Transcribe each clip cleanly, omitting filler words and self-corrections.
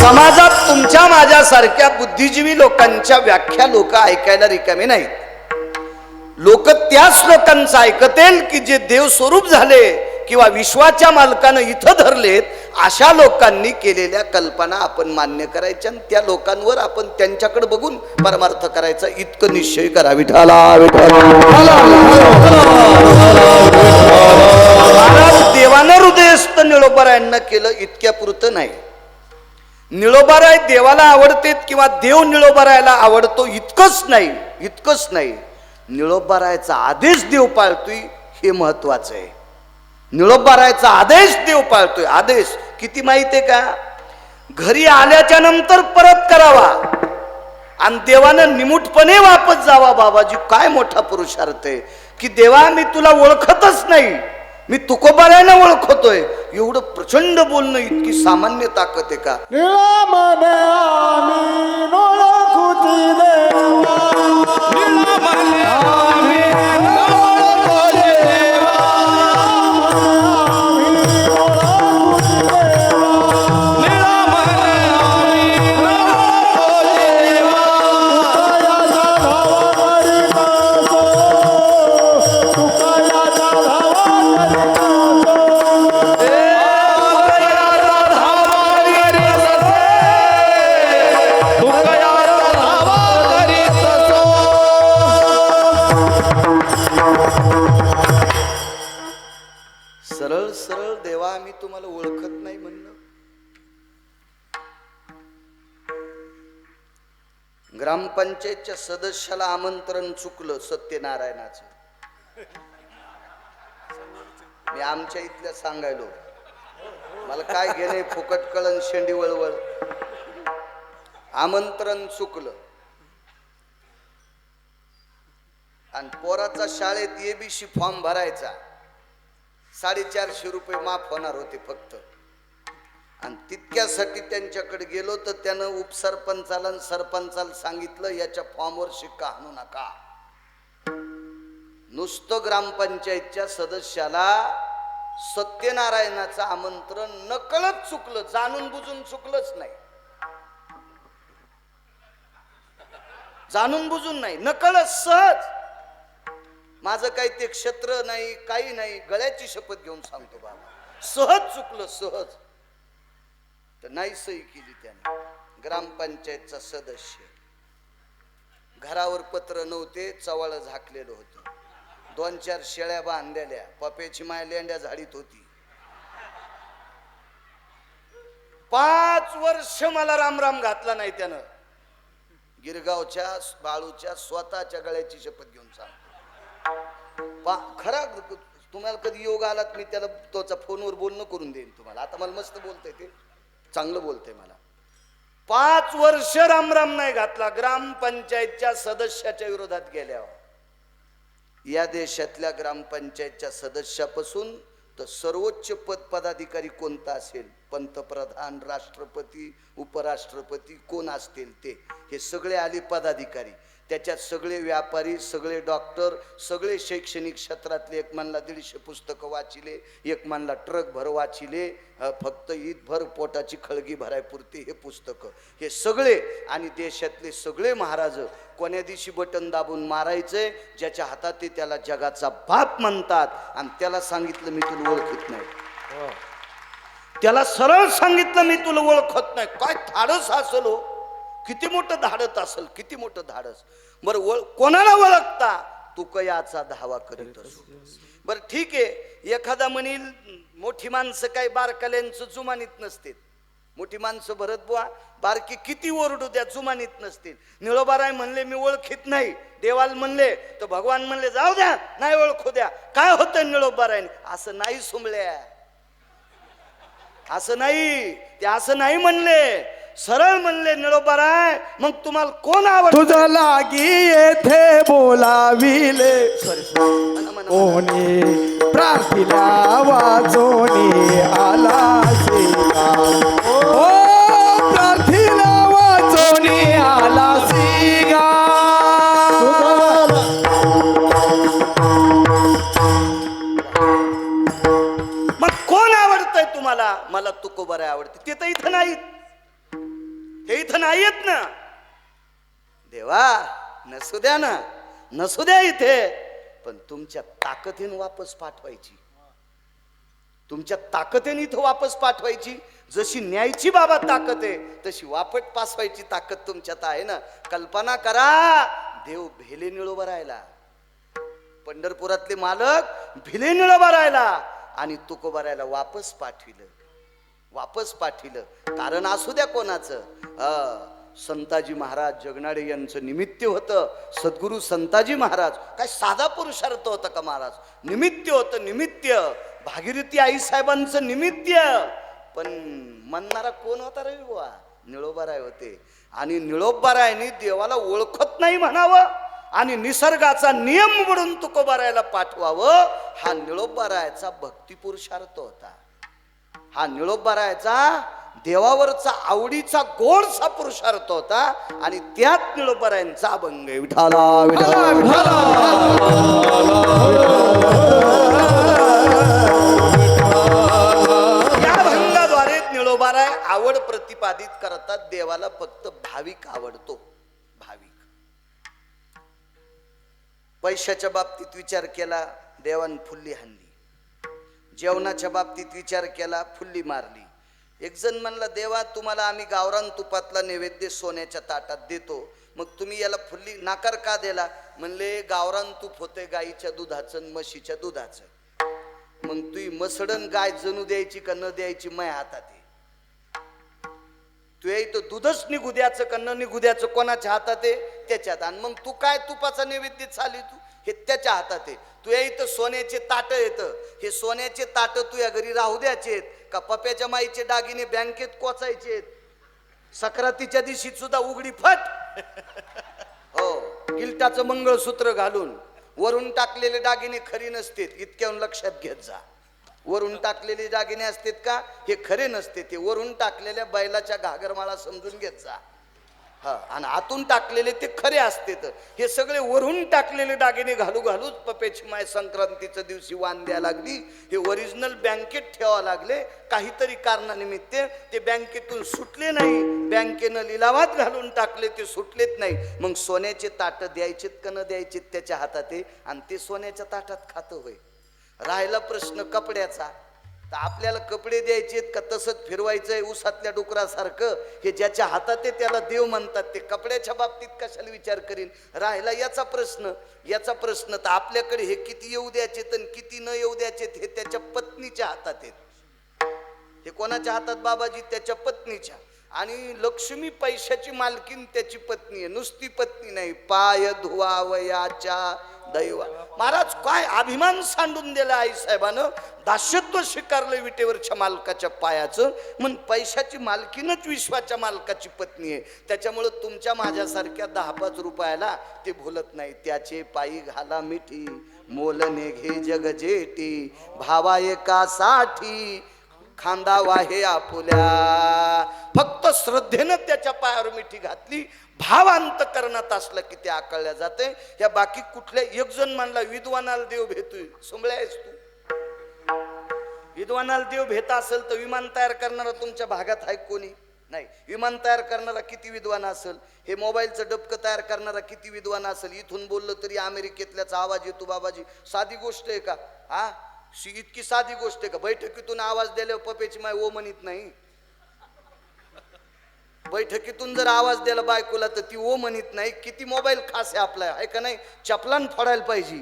समाजात तुमच्या माझ्यासारख्या बुद्धिजीवी लोकांच्या व्याख्या लोक ऐकायला रिकामे नाहीत. लोक त्याच लोकांचं ऐकतील की जे देव स्वरूप झाले किंवा विश्वाच्या मालकानं इथं धरलेत, अशा लोकांनी केलेल्या कल्पना आपण मान्य करायच्या आणि त्या लोकांवर आपण त्यांच्याकडे बघून परमार्थ करायचा, इतकं निश्चय करा. विठाला देवानं हृदयस्थ निळोबारायांना केलं, इतक्या पुरतं नाही. निळोबाराय देवाला आवडतेत किंवा देव निळोबारायला आवडतो इतकंच नाही. निळोबारायचा आदेश देव पाळतोय हे महत्वाचं आहे. निळोबारायचा आदेश देव पाळतोय. आदेश किती माहिती आहे का? घरी आल्याच्या नंतर परत करावा आणि देवानं निमुटपणे वापस जावा. बाबाजी काय मोठा पुरुषार्थ आहे की देवा मी तुला ओळखतच नाही, मी तुकोबारायला ओळखतोय. एवढं प्रचंड बोलणं इतकी सामान्य ताकद आहे का? सरळ देवा मी तुम्हाला ओळखत नाही म्हणणं. ग्रामपंचायतच्या सदस्याला आमंत्रण चुकलं सत्यनारायणाचं. मी आमच्या इथल्या सांगायलो, मला काय घेणे फुकट कळण शेंडी वळवळ. आमंत्रण चुकलं आणि पोराचा शाळेत एबीसी फॉर्म भरायचा, 450 रुपये माफ होणार होते फक्त. आणि तितक्यासाठी त्यांच्याकडे गेलो तर त्यानं उपसरपंचाला आणि सरपंचाला सांगितलं याच्या फॉर्मवर शिक्का आणू नका. नुसतं ग्रामपंचायतच्या सदस्याला सत्यनारायणाचं आमंत्रण नकळत चुकलं, जाणून बुजून चुकलंच नाही. जाणून बुजून नाही, नकळत सहज. माझं काही ते क्षेत्र नाही, काही नाही, गळ्याची शपथ घेऊन सांगतो बाबा, सहज चुकलं, सहज. तर नाही सही केली त्याने. ग्रामपंचायतचा सदस्य, घरावर पत्र नव्हते, चवळ झाकलेलं होतं, 2-4 शेळ्या बांधलेल्या, पप्याची माय लेंड्या झाडीत होती. 5 वर्ष मला रामराम घातला नाही त्यानं. गिरगावच्या बाळूच्या स्वतःच्या गळ्याची शपथ घेऊन सांगतो. खरा तुम्हाला कधी योग आलात मी त्याला तोचा फोनवर बोलणं करून देईन तुम्हाला. आता मला मस्त बोलतंय, ते चांगलं बोलतंय मला. 5 वर्ष रामराम नाही घातला ग्रामपंचायतच्या सदस्याच्या विरोधात गेल्यावर. या देशातल्या ग्रामपंचायतच्या सदस्यापासून तर सर्वोच्च पदाधिकारी कोणता असेल, पंतप्रधान, राष्ट्रपती, उपराष्ट्रपती कोण असतील ते, हे सगळे आले पदाधिकारी. त्याच्यात सगळे व्यापारी, सगळे डॉक्टर, सगळे शैक्षणिक क्षेत्रातले. एक मानला 150 पुस्तकं वाचिले, एक मानला ट्रक भर वाचिले, फक्त ईदभर पोटाची खळगी भरायपुरती हे पुस्तकं, हे सगळे. आणि देशातले सगळे महाराज कोण्या दिवशी बटन दाबून मारायचंय, ज्याच्या हातात ते त्याला जगाचा बाप म्हणतात. आणि त्याला सांगितलं मी तुला ओळखत नाही, त्याला सरळ सांगितलं मी तुला ओळखत नाही. काय धाडस असेल हो, किती मोठं धाडस असेल, किती मोठं धाडस. बरं कोणाला ओळखता? तू कयाचा धावा करीत असो. बरं ठीक आहे, एखादा म्हणील मोठी माणसं काय बारकाल्यांचं जुमानीत नसतील. मोठी माणसं भरत बुवा बारकी किती ओरडू द्या जुमानीत नसतील. निळोबाराय म्हणले मी ओळखीत नाही, देवाल म्हणले तर भगवान म्हणले जाऊ द्या, नाही ओळखू द्या, काय होतं निळोबारायने? असं नाही सुमल्या, असं नाही, ते असं नाही म्हणले, सरळ म्हणले निळोबाराय मग तुम्हाला कोण आवडतं? तुझं लागी येथे बोलाविले कोणी, प्रार्थीला वाजोनी आला सिंगा, ओ प्रार्थीला वाजोनी आला सिंगा. मग कोण आवडतंय तुम्हाला? मला तुकोबाराय आवडते. ते तर इथं नाहीत, नाही येत ना. देवा नसू द्या ना, नसू द्या इथे, पण तुमच्या ताकदीने वापस पाठवायची, तुमच्या ताकदीने इथं वापस पाठवायची. जशी न्यायची बाबा ताकद आहे तशी वापट पासवायची ताकद तुमच्यात आहे ना. कल्पना करा, देव भेले निळोबा राहिला, पंढरपुरातले मालक भिले निळोबा राहिला आणि तुकोबा राहिला वापस पाठविलं, वापस पाठविलं. कारण असू द्या कोणाचं, संताजी महाराज जगनाडे यांचं निमित्त होतं. सद्गुरू संताजी महाराज काय साधा पुरुषार्थ होता का महाराज, निमित्त होतं, निमित्त. भागीरथी आई साहेबांचं निमित्त, पण म्हणणारा कोण होता रे बुवा, निळोबाराय होते. आणि निळोबारायने देवाला ओळखत नाही म्हणावं आणि निसर्गाचा नियम म्हणून तुकोबारायला पाठवावं, हा निळोबारायचा भक्ती पुरुषार्थ होता. हा निळोबारायचा देवावरचा आवडीचा गोडसा पुरुषार्थ होता आणि त्यात निळोबारायांचा अभंग आहे. विठाला विठाला विठाला. या अभंगाद्वारे निळोबाराय आवड प्रतिपादित करतात. देवाला फक्त भाविक आवडतो, भाविक. पैशाच्या बाबतीत विचार केला, देवान फुल्ली हाणली. जेवणाच्या बाबतीत विचार केला, फुल्ली मारली. एक जण म्हणला, देवा तुम्हाला आम्ही गावरान तुपातला नैवेद्य सोन्याच्या ताटात देतो, मग तुम्ही याला फुल्ली नाकार का दिला? म्हणले गावरान तूप होते गाईच्या दुधाचं, म्हशीच्या दुधाचं. मग तुही मसडन गाय जणू द्यायची का न द्यायची माझ्या हातात आहे. तू तो दूधच निघू द्याचं का न निघू द्याचं कोणाच्या हातात आहे? त्याच्यात. आणि मग तू काय तुपाचा नैवेद्य चाली तू, हे त्याच्या हातात आहे. तुया इथं सोन्याचे ताट येतं, हे सोन्याचे ताट तुया घरी राहू द्याचे का पप्याच्या माईचे दागिने बँकेत कोचायचे? सक्रातीच्या दिवशी सुद्धा उघडी फट, हो, गिल्टाचं मंगळसूत्र घालून. वरून टाकलेले दागिने खरी नसते, इतक्याहून लक्षात घेत जा. वरून टाकलेले दागिने असतात का, हे खरे नसते, ते वरून टाकलेल्या बैलाच्या घागरमाळा समजून घेत जा. हा, आणि आतून टाकलेले ते खरे असते. हे सगळे वरून टाकलेले दागिने घालू घालूच पप्याची माय संक्रांतीच्या दिवशी वाण द्यायला लागली. हे ओरिजिनल बँकेत ठेवावं लागले, काहीतरी कारणानिमित्त ते बँकेतून सुटले नाही. बँकेनं लिलावात घालून टाकले, ते सुटलेच नाही. मग सोन्याचे ताट द्यायचेत का न द्यायचेत त्याच्या हातात आहे, आणि ते सोन्याच्या ताटात खातं होय. राहिला प्रश्न कपड्याचा, तर आपल्याला कपडे द्यायचेत का तसंच फिरवायचंय उसातल्या डुकरासारखं? हे ज्याच्या हातात आहे त्याला देव म्हणतात, ते कपड्याच्या बाबतीत कशाला विचार करीन? राहिला याचा प्रश्न, याचा प्रश्न तर आपल्याकडे हे किती येऊ द्यायचेत आणि किती न येऊ द्यायचेत हे त्याच्या पत्नीच्या हातात आहेत. हे कोणाच्या हातात बाबाजी? त्याच्या पत्नीच्या. आणि लक्ष्मी पैशाची मालकीन त्याची पत्नी आहे, नुसती पत्नी नाही, पाय धुवावयाच्या दैवा. महाराज काय अभिमान सांडून दिला आई साहेबानं, दास्यत्व स्वीकारलं विटेवरच्या मालकाच्या पायाचं. मग पैशाची मालकीनच विश्वाच्या मालकाची पत्नी आहे. त्याच्यामुळं तुमच्या माझ्यासारख्या 10-5 रुपयाला ते भुलत नाही. त्याचे पायी घाला मिठी, मोलने घे जग जेटी, भावा एकासाठी खांदा वाहे आपुल्या. फक्त श्रद्धेनं त्याच्या पायावर मिठी घातली, भावांत करण्यात असलं की ते आकळल्या जाते. या बाकी कुठल्या एक जण म्हणला विद्वानाला देव भेटतोय, सुंबळ्या आहेस तू? विद्वानाला देव भेटा असेल तर विमान तयार करणारा तुमच्या भागात आहे कोणी? नाही. विमान तयार करणारा किती विद्वान असेल? हे मोबाईलचं डबकं तयार करणारा किती विद्वान असेल? इथून बोललं तरी अमेरिकेतल्याचा आवाज येतो बाबाजी. साधी गोष्ट आहे का? हा, इतकी साधी गोष्ट आहे का? बैठकीतून आवाज दिल्यावर पपेची माय ओ म्हणत नाही. बैठकीतून जर आवाज द्यायला बायकोला तर ती ओ म्हणत नाही. किती मोबाईल खास आहे आपला, आहे का नाही? चपलान फोडायला पाहिजे.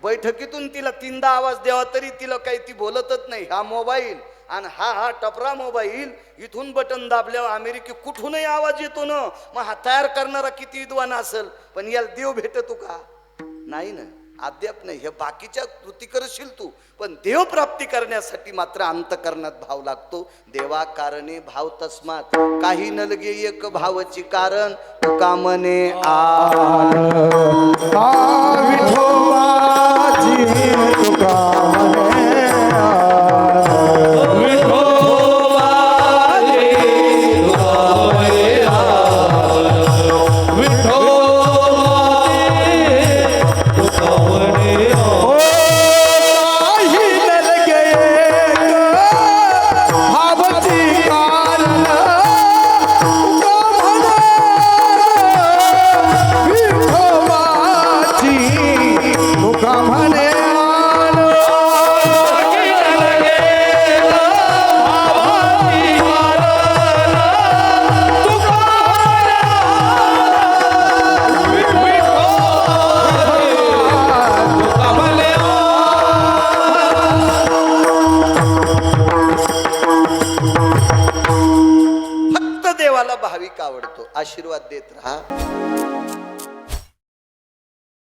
बैठकीतून तिला 3दा आवाज द्यावा तरी तिला काही ती बोलतच नाही. हा मोबाईल आणि हा टपरा मोबाईल, इथून बटन दाबल्यावर अमेरिके कुठूनही आवाज येतो ना. मग हा तयार करणारा किती विद्वान असेल, पण याला देव भेटतो का? नाही ना, अद्याप नाही. हे बाकीच्या कृती करशील तू, पण देव प्राप्ती करण्यासाठी मात्र अंतकरणात भाव लागतो. देवा कारणे भाव तस्मात, काही नलगे एक भावची कारण, तुका मने विठोबाची तुका मने देवाला भाविक आवडतो. आशीर्वाद देत राहा.